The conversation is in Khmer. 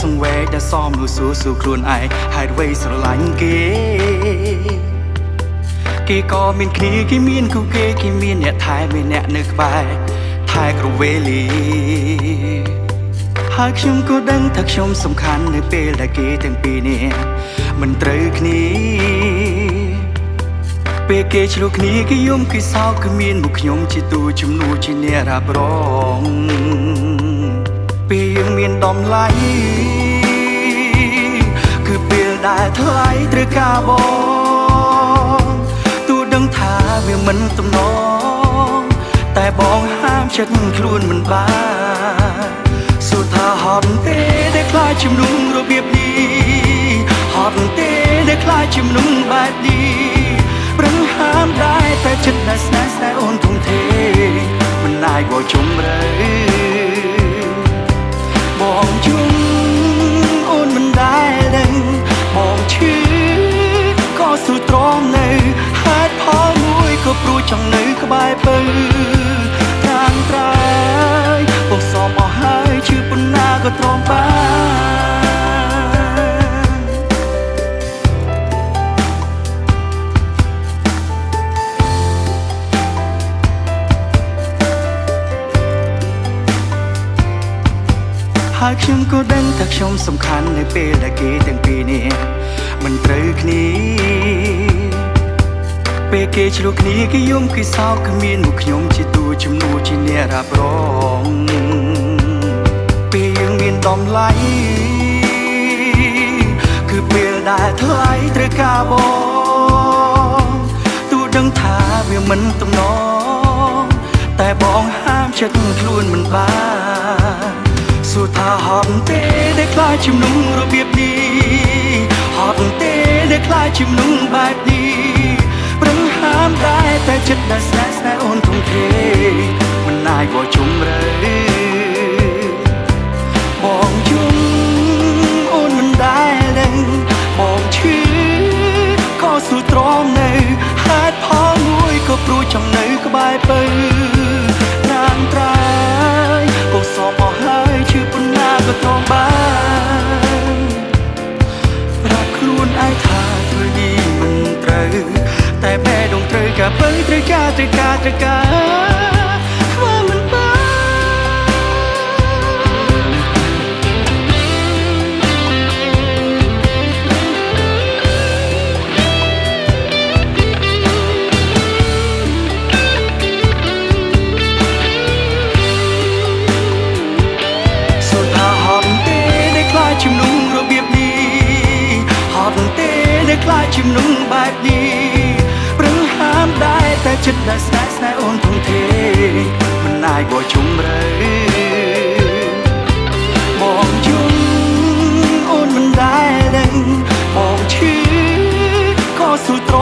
សង្វេដែលសមលូស៊ូស៊ូខ្លួនឯងហេតុអ្វីស្រឡាញ់គេក៏មានគ្នាគេមានគូគេមានអ្នកថែមានអ្នកនៅក្បែរថែគ្រប់វេលាហើយខ្ញុំក៏ដឹងថាខ្ញុំសំខាន់នៅពេលដែលគេទាំងពីរនេះមិនត្រូវគ្នាពេលគេឆ្លោះគ្នាគេយំគេសោកគឺមានមកខ្ញុំជាទូជំនួសជាអ្នករ៉ាប់រងពេលយើងមានដំឡៃគឺពេលដែលថ្លៃត្រូវការបងទូដឹងថាវាមិនទំនងតែបងហាមចិត្តខ្លួនមិនបានសួរថាហត់ទេដែលខ្លាចជំនុំរបៀបនេះហត់ទេដែលខ្លាចជំនុំបែបនេះប្រឹងហាមដែរតែចិត្តដែលស្នេហ៍អូនធំធេមិនអាចបោះជំរឿបងជុំអូនមិនដែលដឹងបងឈឺក៏ស៊ូទ្រាំនៅហេតុផលមួយក៏ព្រោះចង់នៅក្បែរពៅខាងត្រៃបងសមអស់ហើយឈឺប៉ុណ្ណាក៏ទ្រាំបានហើយខ្ញុំក៏ដឹងថាខ្ញុំសំខាន់នៅពេលដែលគេទាំងពីរនេះមិនត្រូវគ្នាពេលគេឆ្លោះគ្នាគេយំគេសោកគឺមានមកខ្ញុំជាទូជំនួសជាអ្នករ៉ាប់រងពេលយើងមានដំឡៃគឺពេលដែលថ្លៃត្រូវការបងទូដឹងថាវាមិនទំនងតែបងហាមចិត្តខ្លួនមិនបានសួរថាហត់ទេដែលខ្លាចជំនុំរបៀបនេះហត់ទេដែលខ្លាចជំនុំបែបនេះប្រឹងហាមដែរតែចិត្តដែលស្នេហ៍អូនធំធេមិនអាចបោះជំរឿបងជុំអូនមិនដែលដឹងបងឈឺក៏ស៊ូទ្រាំនៅហេតុផលមួយក៏ព្រោះចង់នៅក្បែរពៅខាងត្រៃបងសមអស់ហើយឈឺប៉ុណ្ណាក៏ទ្រាំបានប្រាប់ខ្លួនឯងថាធ្វើនេះមិនត្រូវតែបែរដងត្រូវការពៅត្រូវការធ្វើមិនបានជំនុំរបៀបនេះហត់ទេដែលខ្លាចជំនុំបែបនេះប្រឹងហាមដែរតែចិត្តដែលស្នេហ៍អូនធំធេមិនអាចបោះជំរឿបងជុំអូនមិនដែលដឹងបងឈឺក៏ស៊ូទ្រា